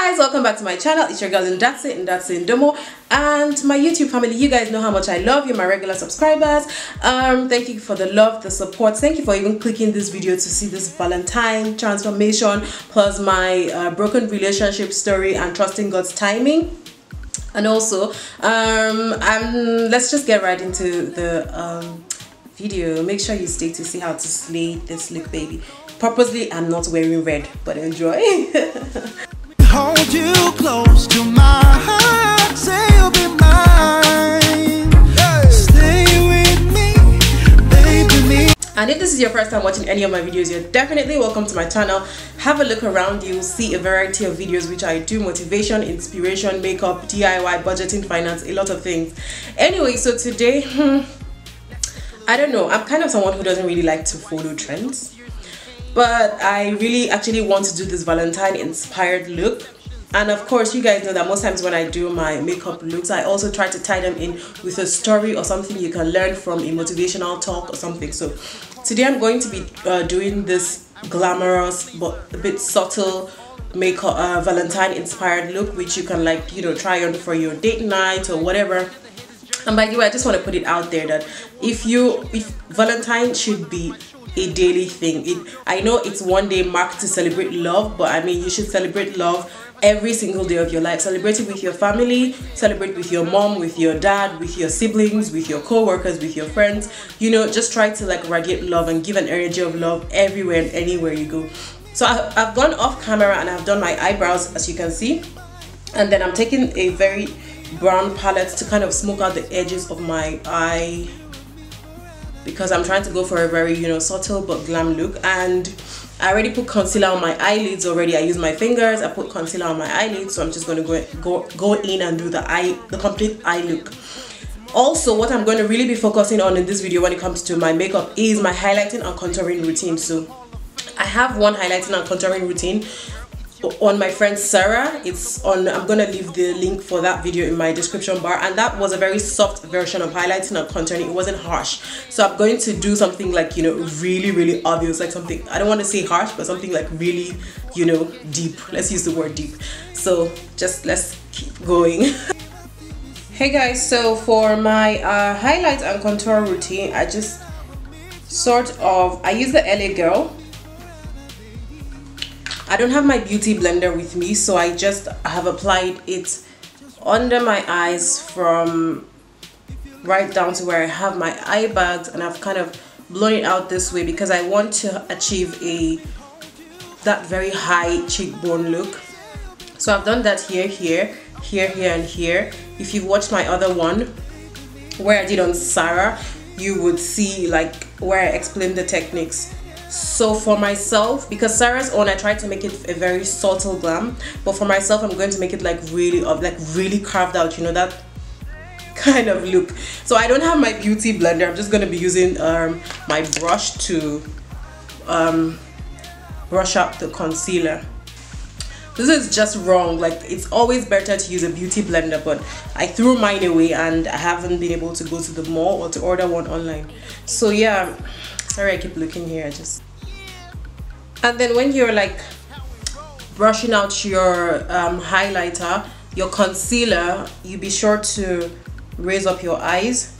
guys, welcome back to my channel. It's your girl NdatseNdomo, and my YouTube family. You guys know how much I love you, my regular subscribers. Thank you for the love, the support. Thank you for even clicking this video to see this Valentine transformation plus my broken relationship story and trusting God's timing. And also let's just get right into the video. Make sure you stay to see how to slay this look, baby. Purposely I'm not wearing red, but enjoy. Hold you close to my heart, say you'll be mine. Stay with me, baby, me. And if this is your first time watching any of my videos, you're definitely welcome to my channel. Have a look around. You'll see a variety of videos which I do: motivation, inspiration, makeup, DIY, budgeting, finance, a lot of things. Anyway, so today I don't know, I'm kind of someone who doesn't really like to follow trends, but I really actually want to do this Valentine inspired look. And of course, you guys know that most times when I do my makeup looks, I also try to tie them in with a story or something you can learn from, a motivational talk or something. So today I'm going to be doing this glamorous but a bit subtle makeup Valentine inspired look, which you can, like, you know, try on for your date night or whatever. And by the way, I just want to put it out there that if Valentine should be a daily thing. I know it's one day marked to celebrate love, but I mean, you should celebrate love every single day of your life. Celebrate it with your family, celebrate with your mom, with your dad, with your siblings, with your co-workers, with your friends. You know, just try to like radiate love and give an energy of love everywhere and anywhere you go. So I've gone off camera and I've done my eyebrows, as you can see, and then I'm taking a very brown palette to kind of smoke out the edges of my eye, because I'm trying to go for a very, you know, subtle but glam look. And I already put concealer on my eyelids already. I use my fingers, I put concealer on my eyelids, so I'm just going to go in and do the complete eye look. Also, what I'm going to really be focusing on in this video when it comes to my makeup is my highlighting and contouring routine. So I have one highlighting and contouring routine on my friend Sarah. It's on, I'm gonna leave the link for that video in my description bar, and that was a very soft version of highlighting and contouring. It wasn't harsh, so I'm going to do something like, you know, really obvious, like something, I don't want to say harsh, but something like really, you know, deep. Let's use the word deep. So just let's keep going. Hey guys, so for my highlight and contour routine, I just I use the LA Girl. I don't have my beauty blender with me, so I just have applied it under my eyes from right down to where I have my eye bags, and I've kind of blown it out this way because I want to achieve that very high cheekbone look. So I've done that here, and here. If you've watched my other one where I did on Sarah, you would see like where I explained the techniques. So for myself, because Sarah's own, I tried to make it a very subtle glam, but for myself, I'm going to make it like really carved out, you know, that kind of look. So I don't have my beauty blender. I'm just going to be using my brush to brush up the concealer. This is just wrong. Like, it's always better to use a beauty blender, but I threw mine away and I haven't been able to go to the mall or to order one online. So yeah, sorry, I keep looking here. And then when you're like brushing out your highlighter, your concealer, you be sure to raise up your eyes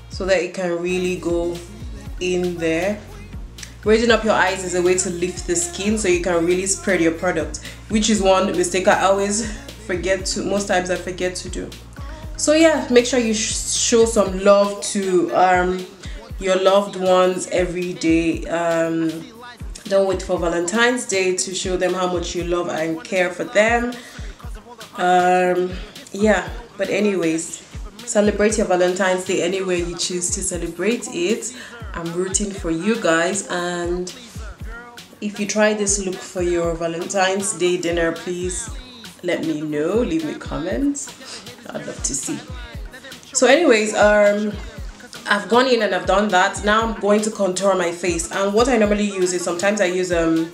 so that it can really go in there. Raising up your eyes is a way to lift the skin so you can really spread your product, which is one mistake I always forget to, most times I forget to do. So yeah, make sure you show some love to your loved ones every day. Don't wait for Valentine's Day to show them how much you love and care for them. Yeah, but anyways, celebrate your Valentine's Day any way you choose to celebrate it. I'm rooting for you guys, and if you try this look for your Valentine's Day dinner, please let me know, leave me comments. I'd love to see. So anyways, I've gone in and I've done that. Now I'm going to contour my face, and what I normally use is, sometimes I use the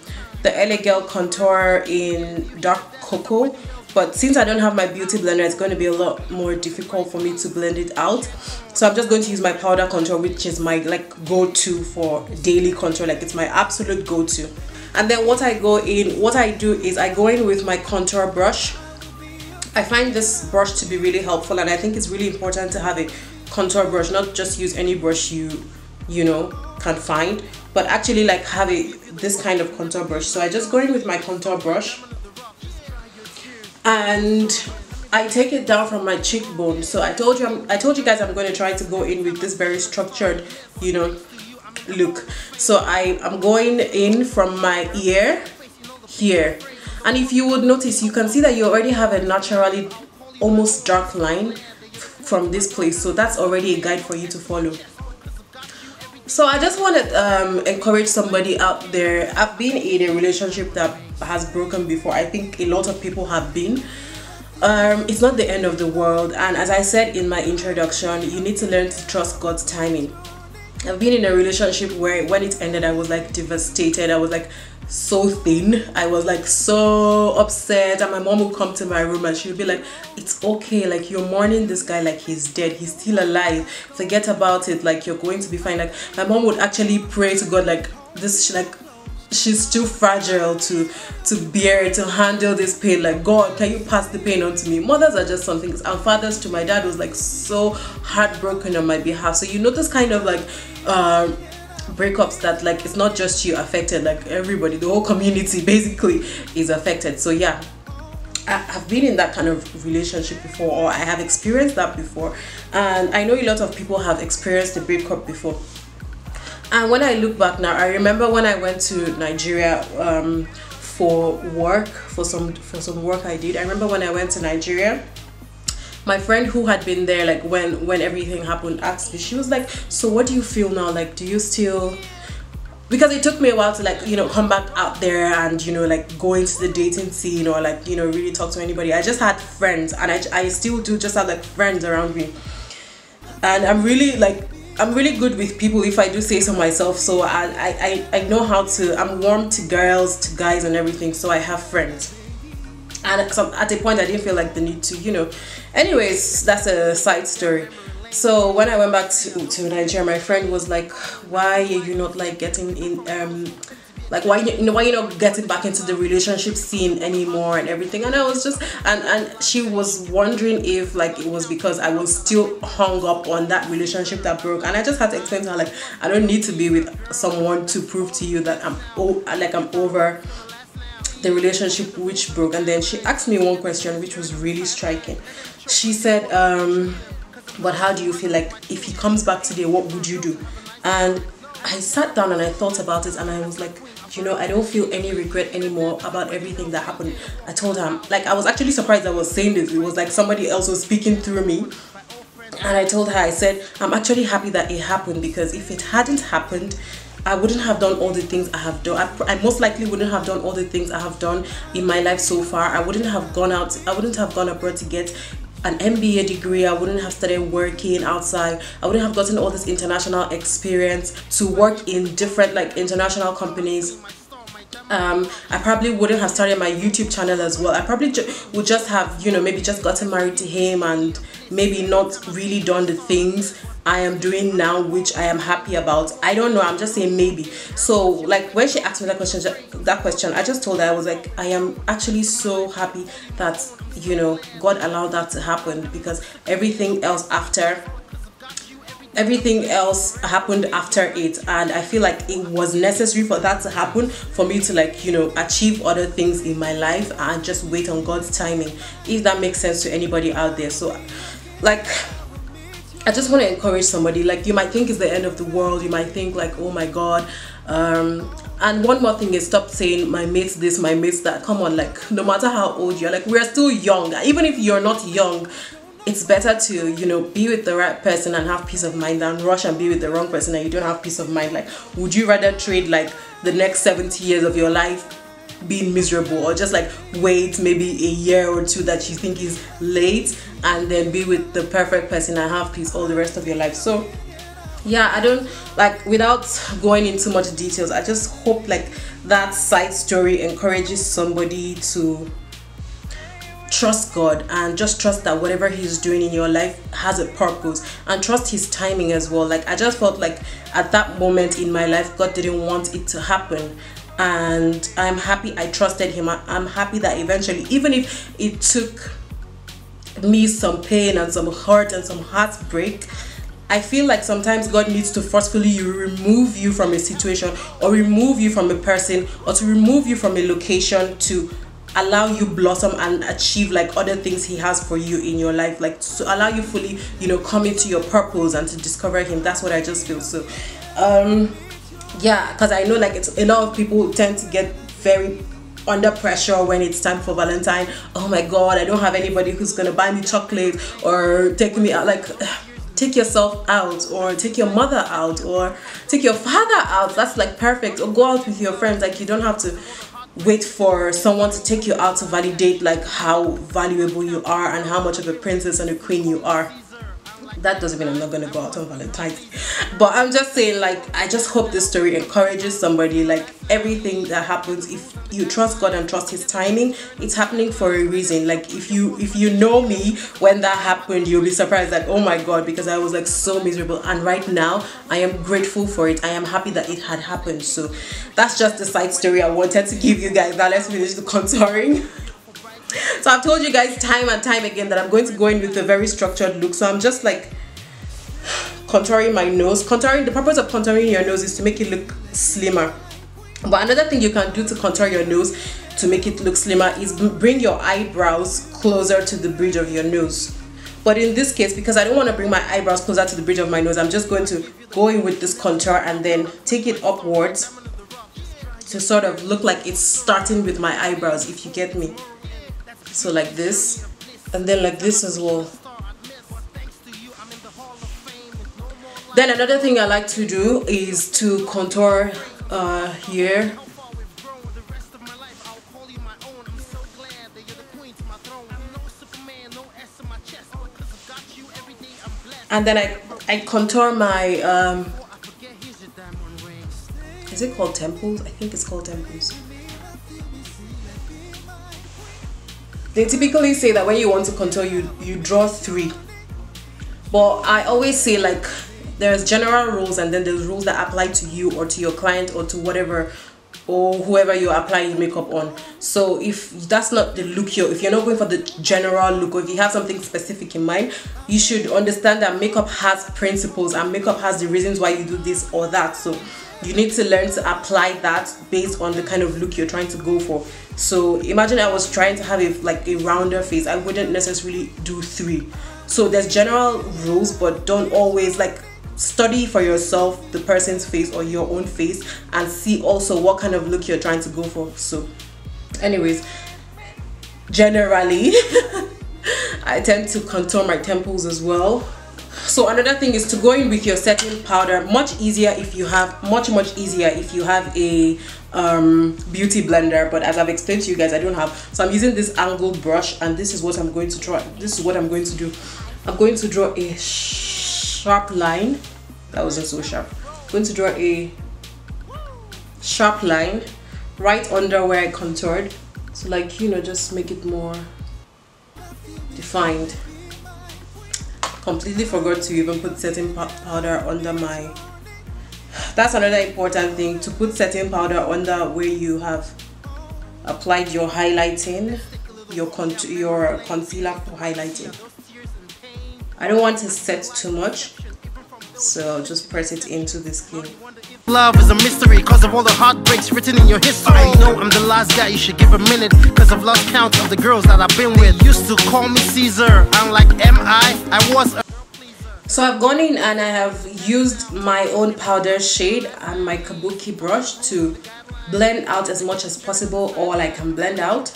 LA Girl contour in dark cocoa, but since I don't have my beauty blender, it's going to be a lot more difficult for me to blend it out. So I'm just going to use my powder contour, which is my like go-to for daily contour. Like, it's my absolute go-to. And then what I do is I go in with my contour brush I find this brush to be really helpful, and I think it's really important to have a contour brush, not just use any brush you know can find, but actually like have this kind of contour brush. So I just go in with my contour brush and I take it down from my cheekbone. So I told you guys I'm going to try to go in with this very structured, you know, look. So I'm going in from my ear here, and if you would notice, you can see that you already have a naturally almost dark line from this place, so that's already a guide for you to follow. So I just want to encourage somebody out there. I've been in a relationship that has broken before. I think a lot of people have been. It's not the end of the world, and as I said in my introduction, you need to learn to trust God's timing. I've been in a relationship where when it ended, I was like devastated. I was like so thin. I was like so upset, and my mom would come to my room and she would be like, it's okay, like you're mourning this guy like he's dead, he's still alive, forget about it, like you're going to be fine. Like my mom would actually pray to God, like this, like she's too fragile to bear, to handle this pain. Like, God, can you pass the pain on to me? Mothers are just some things, and fathers too. My dad was like so heartbroken on my behalf. So you know this kind of like breakups that like it's not just you affected, like everybody, the whole community basically is affected. So yeah, I've been in that kind of relationship before, or I have experienced that before, and I know a lot of people have experienced the breakup before. And when I look back now, I remember when I went to Nigeria for work, for some work I did. I remember when I went to Nigeria, my friend who had been there like when everything happened asked me, she was like, so what do you feel now? Like, do you still, because it took me a while to like, you know, come back out there and, you know, like go into the dating scene or like, you know, really talk to anybody. I just had friends, and I still do just have like friends around me, and I'm really good with people, if I do say so myself. So I know how to, I'm warm to girls, to guys and everything, so I have friends. And at a point I didn't feel like the need to, you know. Anyways, that's a side story. So when I went back to Nigeria, my friend was like, why are you not like getting in, like why you're not getting back into the relationship scene anymore and everything. And I was just, and she was wondering if like it was because I was still hung up on that relationship that broke. And I just had to explain to her, like, I don't need to be with someone to prove to you that I'm over the relationship which broke. And then she asked me one question which was really striking. She said, but how do you feel, like if he comes back today, what would you do? And I sat down and I thought about it, and I was like, you know, I don't feel any regret anymore about everything that happened. I told her, like, I was actually surprised I was saying this. It was like somebody else was speaking through me. And I told her, I said, I'm actually happy that it happened, because if it hadn't happened, I wouldn't have done all the things I have done. I most likely wouldn't have done all the things I have done in my life so far. I wouldn't have gone out, I wouldn't have gone abroad to get an MBA degree. I wouldn't have started working outside. I wouldn't have gotten all this international experience to work in different like international companies. I probably wouldn't have started my YouTube channel as well. I probably would just have, you know, maybe just gotten married to him and maybe not really done the things I am doing now, which I am happy about. I don't know, I'm just saying maybe. So like when she asked me that question, I just told her, I was like, I am actually so happy that, you know, God allowed that to happen, because everything else happened after it, and I feel like it was necessary for that to happen for me to, like, you know, achieve other things in my life and just wait on God's timing, if that makes sense to anybody out there. So like, I just want to encourage somebody. Like, you might think it's the end of the world, you might think like, oh my God, and one more thing is, stop saying my mates this, my mates that. Come on, like, no matter how old you're, like, we're still young. Even if you're not young, it's better to, you know, be with the right person and have peace of mind than rush and be with the wrong person and you don't have peace of mind. Like, would you rather trade like the next 70 years of your life being miserable, or just like wait maybe a year or two that you think is late and then be with the perfect person and have peace all the rest of your life? So yeah, I don't, like, without going into much details, I just hope like that side story encourages somebody to trust God and just trust that whatever he's doing in your life has a purpose, and trust his timing as well. Like, I just felt like at that moment in my life, God didn't want it to happen, and I'm happy I trusted him. I'm happy that eventually, even if it took me some pain and some hurt and some heartbreak, I feel like sometimes God needs to forcefully remove you from a situation, or remove you from a person, or to remove you from a location to allow you blossom and achieve like other things he has for you in your life, like to allow you fully, you know, come into your purpose and to discover him. That's what I just feel. So yeah, because I know like it's a lot of people tend to get very under pressure when it's time for Valentine. Oh my god, I don't have anybody who's gonna buy me chocolate or take me out. Like, take yourself out, or take your mother out, or take your father out. That's like perfect. Or go out with your friends. Like, you don't have to wait for someone to take you out to validate like how valuable you are and how much of a princess and a queen you are. That doesn't mean I'm not gonna go out on Valentine's, but I'm just saying, like, I just hope this story encourages somebody. Like, everything that happens, if you trust God and trust his timing, it's happening for a reason. Like, if you know me, when that happened, you'll be surprised, like, oh my god, because I was like so miserable, and right now I am grateful for it. I am happy that it had happened. So that's just the side story I wanted to give you guys. Now let's finish the contouring. So I've told you guys time and time again that I'm going to go in with a very structured look. So I'm just like contouring my nose. Contouring, the purpose of contouring your nose is to make it look slimmer. But another thing you can do to contour your nose to make it look slimmer is bring your eyebrows closer to the bridge of your nose. But in this case, because I don't want to bring my eyebrows closer to the bridge of my nose, I'm just going to go in with this contour and then take it upwards to sort of look like it's starting with my eyebrows, if you get me. So like this, and then like this as well. Then another thing I like to do is to contour here. And then I contour my is it called temples? I think it's called temples. They typically say that when you want to contour, you draw 3. But I always say, like, there's general rules and then there's rules that apply to you or to your client or to whatever or whoever you're applying makeup on. So if that's not the look if you're not going for the general look, or if you have something specific in mind, you should understand that makeup has principles and makeup has the reasons why you do this or that. So you need to learn to apply that based on the kind of look you're trying to go for. So imagine I was trying to have a rounder face, I wouldn't necessarily do 3. So there's general rules, but don't always, like, study for yourself the person's face or your own face and see also what kind of look you're trying to go for. So anyways, generally I tend to contour my temples as well. So another thing is to go in with your setting powder. Much easier if you have much easier if you have a beauty blender, but as I've explained to you guys, I don't have. So I'm using this angled brush, and this is what I'm going to draw. This is what I'm going to do. I'm going to draw a sharp line. That wasn't so sharp. I'm going to draw a sharp line right under where I contoured. So, like, you know, just make it more defined. Completely forgot to even put setting powder under my. That's another important thing, to put setting powder under where you have applied your highlighting, your concealer for highlighting. I don't want to set too much, so just press it into the skin. Love is a mystery cause of all the heartbreaks written in your history. I know I'm the last guy you should give a minute, cause I've lost count of the girls that I've been with. Used to call me Caesar, I'm like I was a... So I've gone in and I have used my own powder shade and my kabuki brush to blend out as much as possible all I can blend out.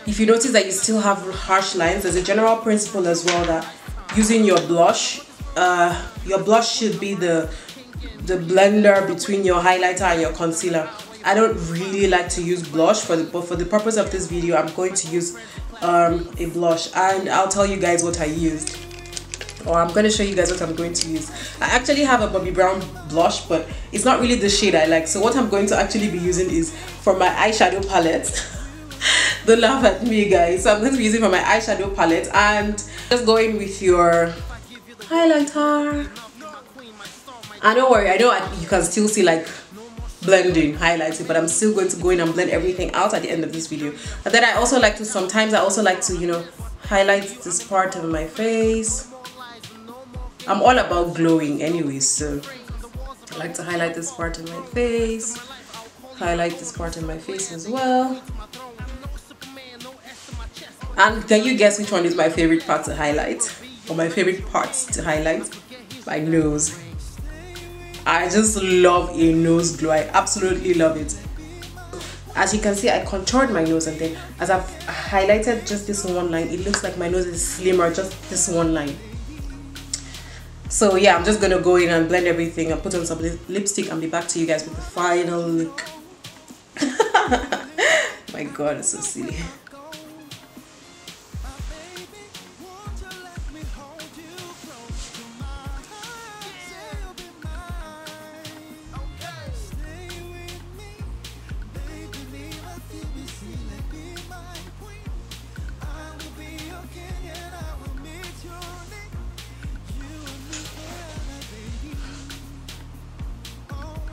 If you notice that you still have harsh lines, there's a general principle as well that using your blush should be the blender between your highlighter and your concealer. I don't really like to use blush, but for the purpose of this video, I'm going to use a blush, and I'll tell you guys what I used. Or I'm going to show you guys what I'm going to use. I actually have a Bobbi Brown blush, but it's not really the shade I like. So what I'm going to actually be using is from my eyeshadow palette. Don't laugh at me, guys. So I'm going to be using from my eyeshadow palette, and just go in with your highlighter. And don't worry, I know you can still see like blending, highlighting, but I'm still going to go in and blend everything out at the end of this video. And then I also like to, sometimes I also like to, you know, highlight this part of my face. I'm all about glowing anyways, so I like to highlight this part of my face, highlight this part of my face as well. And can you guess which one is my favorite part to highlight, or my favorite parts to highlight? My nose. I just love a nose glow. I absolutely love it. As you can see, I contoured my nose, and then as I've highlighted just this one line, it looks like my nose is slimmer, just this one line. So yeah, I'm just gonna go in and blend everything and put on some lipstick and be back to you guys with the final look. My god, it's so silly.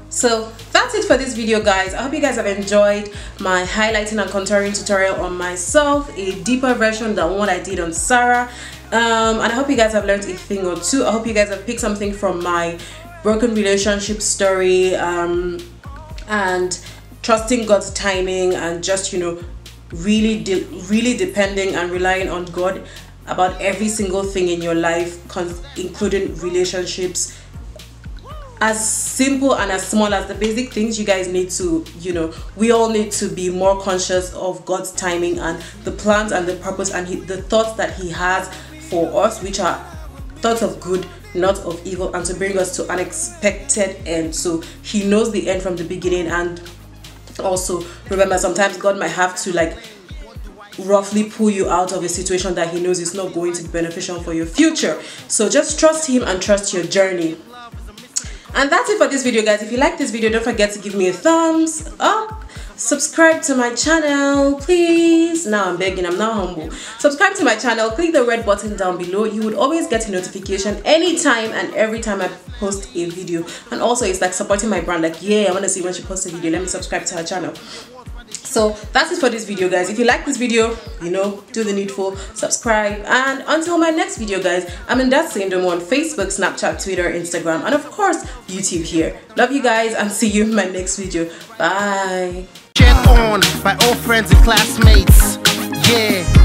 So that's it for this video, guys. I hope you guys have enjoyed my highlighting and contouring tutorial on myself, a deeper version than what I did on Sarah. And I hope you guys have learned a thing or two. I hope you guys have picked something from my broken relationship story, and trusting God's timing, and just, you know, really depending and relying on God about every single thing in your life, including relationships. As simple and as small as the basic things, you guys need to, you know, we all need to be more conscious of God's timing and the plans and the purpose and the thoughts that He has for us, which are thoughts of good, not of evil, and to bring us to unexpected end. So He knows the end from the beginning. And also remember, sometimes God might have to like roughly pull you out of a situation that He knows is not going to be beneficial for your future. So just trust Him and trust your journey. And that's it for this video, guys. If you like this video, don't forget to give me a thumbs up. Subscribe to my channel, please. Now I'm begging, I'm now humble. Subscribe to my channel, click the red button down below. You would always get a notification anytime and every time I post a video. And also, it's like supporting my brand. Like, yeah, I want to see when she posts a video. Let me subscribe to her channel. So that's it for this video, guys. If you like this video, you know, do the needful, subscribe, and until my next video, guys, I'm NdatseNdomo on Facebook, Snapchat, Twitter, Instagram, and of course YouTube here. Love you guys, and see you in my next video. Bye. Shared on by all friends and classmates. Yeah.